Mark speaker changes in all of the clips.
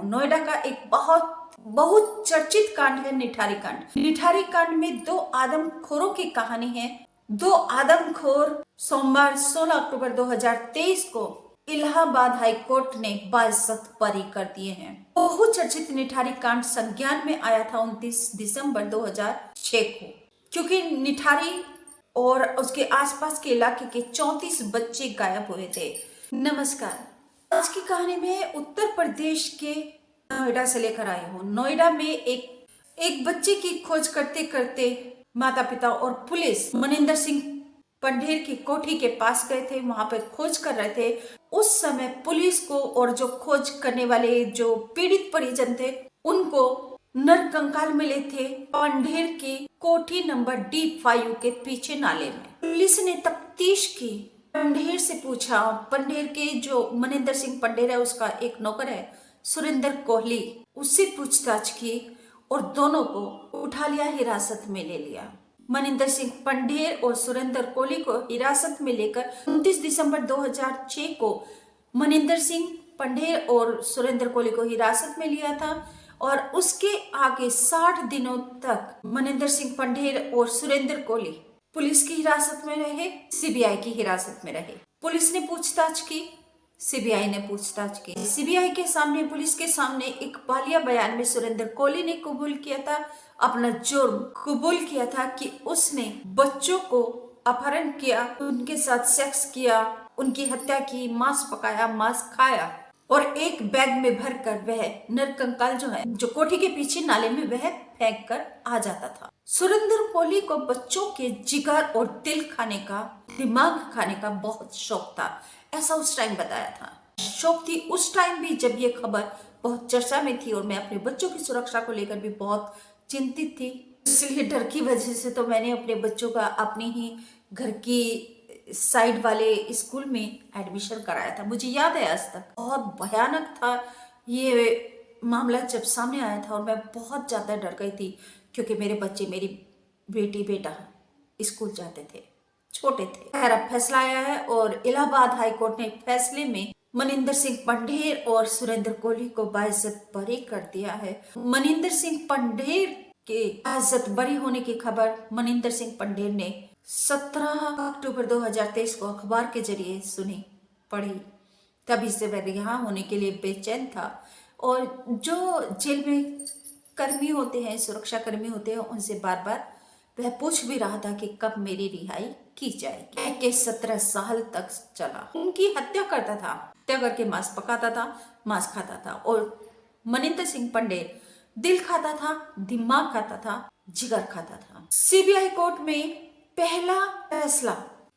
Speaker 1: नोएडा का एक बहुत बहुत चर्चित कांड है निठारी कांड। निठारी कांड में दो आदमखोरों की कहानी है। दो आदमखोर सोमवार 16 अक्टूबर 2023 को इलाहाबाद हाई कोर्ट ने बाइज्जत बरी कर दिए हैं। बहुत चर्चित निठारी कांड संज्ञान में आया था 29 दिसंबर 2006 को, क्योंकि निठारी और उसके आसपास के इलाके के 34 बच्चे गायब हुए थे। नमस्कार, आज की कहानी में उत्तर प्रदेश के नोएडा से लेकर आए हूँ। नोएडा में एक बच्चे की खोज करते करते माता पिता और पुलिस मनिंदर सिंह पंढेर की कोठी के पास गए थे। वहां पे खोज कर रहे थे। उस समय पुलिस को और जो खोज करने वाले जो पीड़ित परिजन थे उनको नरकंकाल मिले थे पंढेर की कोठी नंबर D5 के पीछे नाले में। पुलिस ने तफ्तीश की, पंढेर से पूछा। पंढेर के जो मनिंदर सिंह पंढेर है उसका एक नौकर है सुरेंद्र कोहली, उससे पूछताछ की और दोनों को उठा लिया, हिरासत में ले लिया। मनिंदर सिंह पंढेर और सुरेंद्र कोहली को हिरासत में लेकर 29 दिसंबर 2006 को मनिंदर सिंह पंढेर और सुरेंद्र कोहली को हिरासत में लिया था और उसके आगे 60 दिनों तक मनिंदर सिंह पंढेर और सुरेंद्र कोहली पुलिस की हिरासत में रहे, सीबीआई की हिरासत में रहे। पुलिस ने पूछताछ की, सीबीआई ने पूछताछ की। सीबीआई के सामने, पुलिस के सामने एक बालिया बयान में सुरेंद्र कोहली ने कबूल किया था, अपना जुर्म कबूल किया था कि उसने बच्चों को अपहरण किया, उनके साथ सेक्स किया, उनकी हत्या की, मांस पकाया, मांस खाया और एक बैग में भरकर वह नरकंकाल जो है जो कोठी के पीछे नाले में वह फेंक कर आ जाता था। सुरेंद्र कोहली को बच्चों के जिगर और दिल खाने का, दिमाग खाने का बहुत शौक था, ऐसा उस टाइम बताया था। शौक थी उस टाइम भी जब ये खबर बहुत चर्चा में थी और मैं अपने बच्चों की सुरक्षा को लेकर भी बहुत चिंतित थी। इसलिए डर की वजह से तो मैंने अपने बच्चों का अपनी ही घर की साइड वाले स्कूल में एडमिशन कराया था। मुझे याद है आज तक, बहुत भयानक था ये मामला जब सामने आया था और मैं बहुत ज़्यादा डर गई थी क्योंकि मेरे बच्चे, मेरी बेटी बेटा स्कूल जाते थे, छोटे थे। खैर अब फैसला आया है और इलाहाबाद हाई कोर्ट ने फैसले में मनिंदर सिंह पंढेर और सुरेंद्र कोहली को बाइज्जत बरी कर दिया है। मनिंदर सिंह पंढेर के बाइज्जत बरी होने की खबर मनिंदर सिंह पंढेर ने 17 अक्टूबर 2023 को अखबार के जरिए सुनी, पढ़ी। तभी से वह रिहा होने के लिए बेचैन था और जो जेल में कर्मी होते हैं, सुरक्षा कर्मी होते हैं, उनसे बार बार वह पूछ भी रहा था कि कब मेरी रिहाई की जाएगी। के 17 साल तक चला। उनकी हत्या करता था, हत्या करके मांस पकाता था, मांस खाता था और मनिंदर सिंह पंढेर दिल खाता था, दिमाग खाता था, जिगर खाता था। सीबीआई कोर्ट में पहला फैसला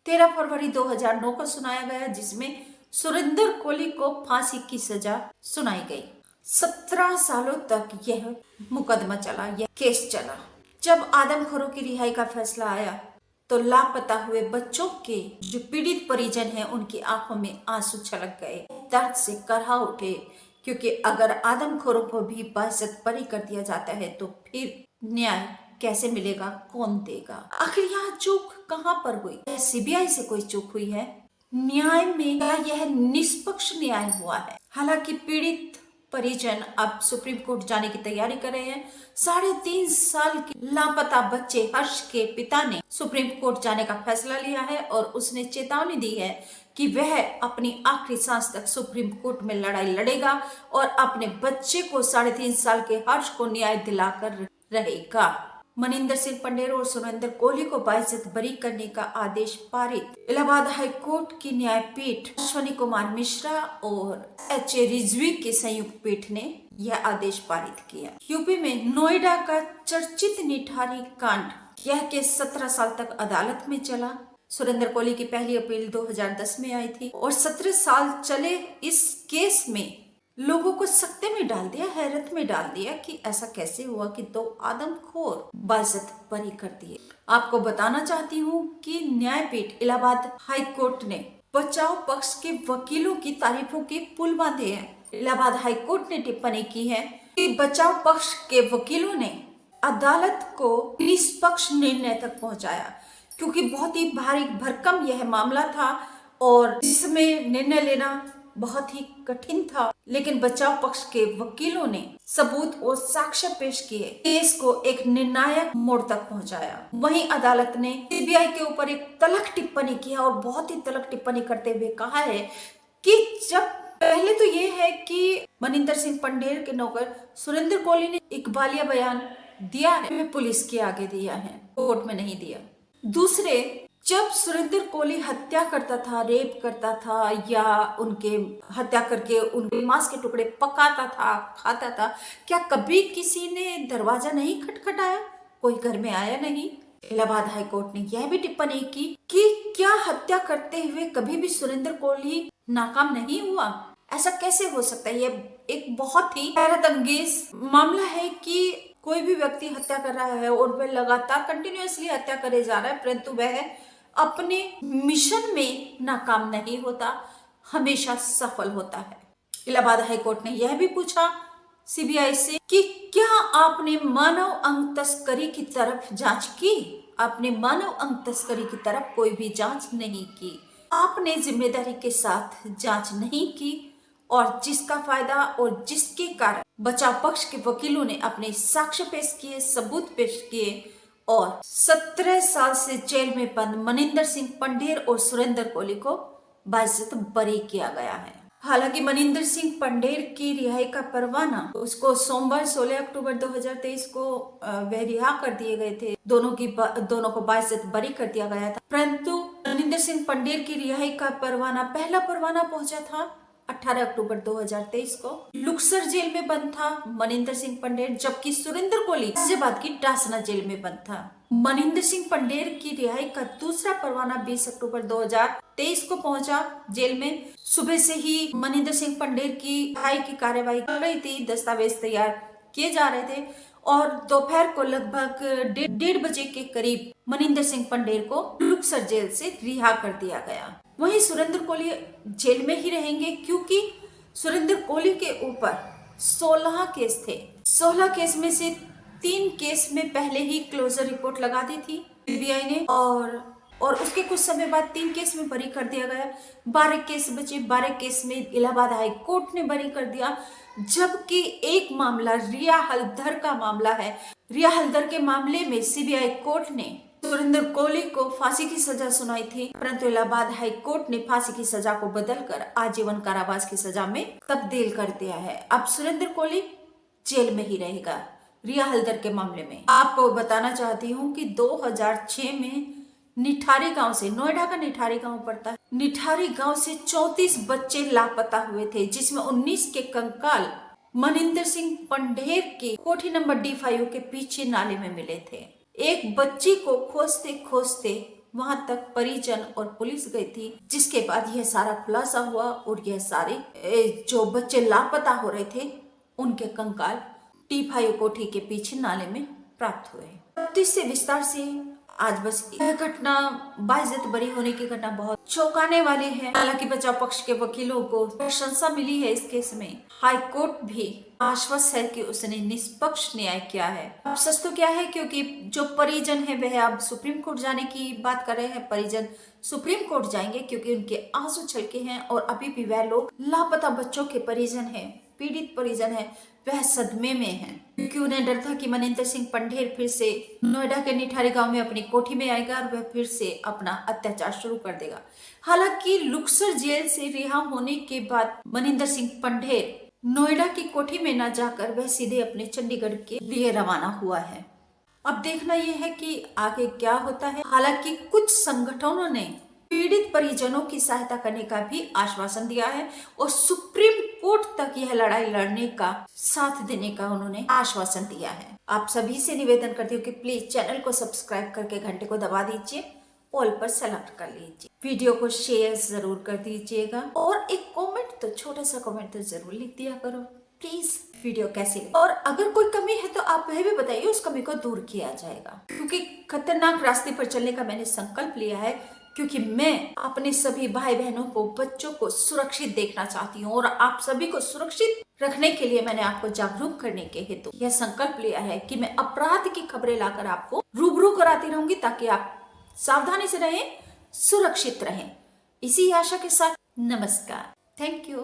Speaker 1: 13 फरवरी 2009 को सुनाया गया जिसमें सुरेंद्र कोहली को फांसी की सजा सुनाई गई। 17 सालों तक यह मुकदमा चला, यह केस चला। जब आदमखोरों की रिहाई का फैसला आया तो लापता हुए बच्चों के जो पीड़ित परिजन हैं उनकी आंखों में आंसू छलक गए, दर्द से करहा उठे, क्योंकि अगर आदमखोरों को भी बाइज्जत बरी कर दिया जाता है तो फिर न्याय कैसे मिलेगा, कौन देगा? आखिर यहाँ चूक कहाँ पर हुई? सीबीआई से कोई चूक हुई है? न्याय में यह निष्पक्ष न्याय हुआ है? हालांकि पीड़ित परिजन अब सुप्रीम कोर्ट जाने की तैयारी कर रहे हैं। 3.5 साल के लापता बच्चे हर्ष के पिता ने सुप्रीम कोर्ट जाने का फैसला लिया है और उसने चेतावनी दी है कि वह अपनी आखिरी सांस तक सुप्रीम कोर्ट में लड़ाई लड़ेगा और अपने बच्चे को 3.5 साल के हर्ष को न्याय दिलाकर रहेगा। मनिंदर सिंह पंढेर और सुरेंद्र कोहली को बाइज्जत बरी करने का आदेश पारित। इलाहाबाद हाई कोर्ट की न्यायपीठ अश्विनी कुमार मिश्रा और H.A. रिजवी की संयुक्त पीठ ने यह आदेश पारित किया। यूपी में नोएडा का चर्चित निठारी कांड, यह केस 17 साल तक अदालत में चला। सुरेंद्र कोहली की पहली अपील 2010 में आई थी और 17 साल चले इस केस में लोगों को सकते में डाल दिया, हैरत में डाल दिया कि ऐसा कैसे हुआ कि दो आदमखोर बाइज्जत बरी कर दिए। आपको बताना चाहती हूँ कि न्यायपीठ इलाहाबाद हाई कोर्ट ने बचाव पक्ष के वकीलों की तारीफों के पुल बांधे हैं। इलाहाबाद हाई कोर्ट ने टिप्पणी की है कि बचाव पक्ष के वकीलों ने अदालत को निष्पक्ष निर्णय तक पहुंचाया, क्योंकि बहुत ही भारी भरकम यह मामला था और इसमें निर्णय लेना बहुत ही कठिन था, लेकिन बचाव पक्ष के वकीलों ने सबूत और साक्ष्य पेश किए, केस को एक निर्णायक मोड़ तक पहुंचाया। वहीं अदालत ने सीबीआई के ऊपर एक तल्ख टिप्पणी की और बहुत ही तल्ख टिप्पणी करते हुए कहा है कि जब पहले तो ये है कि मनिंदर सिंह पंढेर के नौकर सुरेंद्र कोहली ने इकबालिया बयान दिया है, पुलिस के आगे दिया है, कोर्ट में नहीं दिया। दूसरे, जब सुरेंद्र कोहली हत्या करता था, रेप करता था या उनके हत्या करके उनके मांस के टुकड़े पकाता था, खाता था, क्या कभी किसी ने दरवाजा नहीं खटखटाया? कोई घर में आया नहीं। इलाहाबाद हाई कोर्ट ने यह भी टिप्पणी की कि क्या हत्या करते हुए कभी भी सुरेंद्र कोहली नाकाम नहीं हुआ? ऐसा कैसे हो सकता है? यह एक बहुत ही हैरत अंगेज मामला है कि कोई भी व्यक्ति हत्या कर रहा है और वह लगातार कंटिन्यूअसली हत्या करे जा रहा है, परंतु वह अपने मिशन में नाकाम नहीं होता, हमेशा सफल होता है। इलाहाबाद हाई कोर्ट ने यह भी पूछा सीबीआई से कि क्या आपने मानव अंग तस्करी की तरफ जांच की? आपने मानव अंग तस्करी की तरफ कोई भी जांच नहीं की, आपने जिम्मेदारी के साथ जांच नहीं की, और जिसका फायदा और जिसके कारण बचाव पक्ष के वकीलों ने अपने साक्ष्य पेश किए, सबूत पेश किए और 17 साल से जेल में बंद मनिंदर सिंह पंढेर और सुरेंद्र कोहली को बाइज्जत बरी किया गया है। हालांकि मनिंदर सिंह पंढेर की रिहाई का परवाना, उसको सोमवार 16 अक्टूबर 2023 को वह रिहा कर दिए गए थे। दोनों को बाइज्जत बरी कर दिया गया था, परंतु मनिंदर सिंह पंढेर की रिहाई का परवाना, पहला परवाना पहुंचा था 18 अक्टूबर 2023 को। लुक्सर जेल में बंद था मनिंदर सिंह पंढेर, जबकि सुरेंद्र कोहली गाजियाबाद की टासना जेल में बंद था। मनिंदर सिंह पंढेर की रिहाई का दूसरा परवाना 20 अक्टूबर 2023 को पहुंचा जेल में। सुबह से ही मनिंदर सिंह पंढेर की रिहाई की कार्यवाही चल रही थी, दस्तावेज तैयार किए जा रहे थे और दोपहर को लगभग 1:30 बजे के करीब मनिंदर सिंह पंढेर को लुक्सर जेल से रिहा कर दिया गया। वहीं सुरेंद्र कोहली जेल में ही रहेंगे, क्योंकि सुरेंद्र कोहली के ऊपर 16 केस थे। 16 केस में से 3 केस में पहले ही क्लोजर रिपोर्ट लगा दी थी सीबीआई ने और उसके कुछ समय बाद 3 केस में बरी कर दिया गया। 12 केस बचे, 12 केस में इलाहाबाद हाई कोर्ट ने बरी कर दिया, जबकि एक मामला रिया हल्दर का मामला है। रिया हल्दर के मामले में सीबीआई कोर्ट ने सुरेंद्र कोहली को फांसी की सजा सुनाई थी, परंतु इलाहाबाद हाई कोर्ट ने फांसी की सजा को बदलकर आजीवन कारावास की सजा में तब्दील कर दिया है। अब सुरेंद्र कोहली जेल में ही रहेगा रिया हल्दर के मामले में। आपको बताना चाहती हूँ कि 2006 में निठारी गांव से, नोएडा का निठारी गांव पड़ता है, निठारी गांव से 34 बच्चे लापता हुए थे, जिसमें 19 के कंकाल मनिंदर सिंह पंढेर के कोठी नंबर D5 के पीछे नाले में मिले थे। एक बच्ची को खोजते खोजते वहां तक परिजन और पुलिस गई थी, जिसके बाद यह सारा खुलासा हुआ और यह सारे जो बच्चे लापता हो रहे थे उनके कंकाल D5 कोठी के पीछे नाले में प्राप्त हुए। तो इससे विस्तार से आज बस यह घटना, बाइज्जत बरी होने की घटना बहुत चौंकाने वाली है। हालांकि बचाव पक्ष के वकीलों को प्रशंसा मिली है इस केस में। हाई कोर्ट भी आश्वस्त है कि उसने निष्पक्ष न्याय किया है। अब सच तो क्या है, क्योंकि जो परिजन है वह अब सुप्रीम कोर्ट जाने की बात कर रहे हैं। परिजन सुप्रीम कोर्ट जाएंगे क्योंकि उनके आंसू छलके हैं और अभी भी वह लोग लापता बच्चों के परिजन है, पीड़ित परिजन है, वह सदमे में हैं, क्योंकि उन्हें डर था कि मनिंदर सिंह पंढेर फिर से नोएडा के निठारी गांव में अपनी कोठी में आएगा और वह फिर से अपना अत्याचार शुरू कर देगा। हालांकि लुक्सर जेल से रिहा होने के बाद मनिंदर सिंह पंढेर नोएडा की कोठी में न जाकर वह सीधे अपने चंडीगढ़ के लिए रवाना हुआ है। अब देखना यह है कि आगे क्या होता है। हालांकि कुछ संगठनों ने पीड़ित परिजनों की सहायता करने का भी आश्वासन दिया है और सुप्रीम कोर्ट तक यह लड़ाई लड़ने का साथ देने का उन्होंने आश्वासन दिया है। आप सभी से निवेदन करती हूँ कि प्लीज चैनल को सब्सक्राइब करके घंटे को दबा दीजिए, ऑल पर सेलेक्ट कर लीजिए, वीडियो को शेयर जरूर कर दीजिएगा और एक कमेंट, तो छोटा सा कमेंट तो जरूर लिख दिया करो प्लीज। वीडियो कैसी लगी और अगर कोई कमी है तो आप वह भी बताइए, उस कमी को दूर किया जाएगा। क्योंकि खतरनाक रास्ते पर चलने का मैंने संकल्प लिया है, क्योंकि मैं अपने सभी भाई बहनों को, बच्चों को सुरक्षित देखना चाहती हूँ और आप सभी को सुरक्षित रखने के लिए मैंने आपको जागरूक करने के हेतु यह संकल्प लिया है कि मैं अपराध की खबरें लाकर आपको रूबरू कराती रहूंगी, ताकि आप सावधानी से रहें, सुरक्षित रहें। इसी आशा के साथ नमस्कार। Thank you.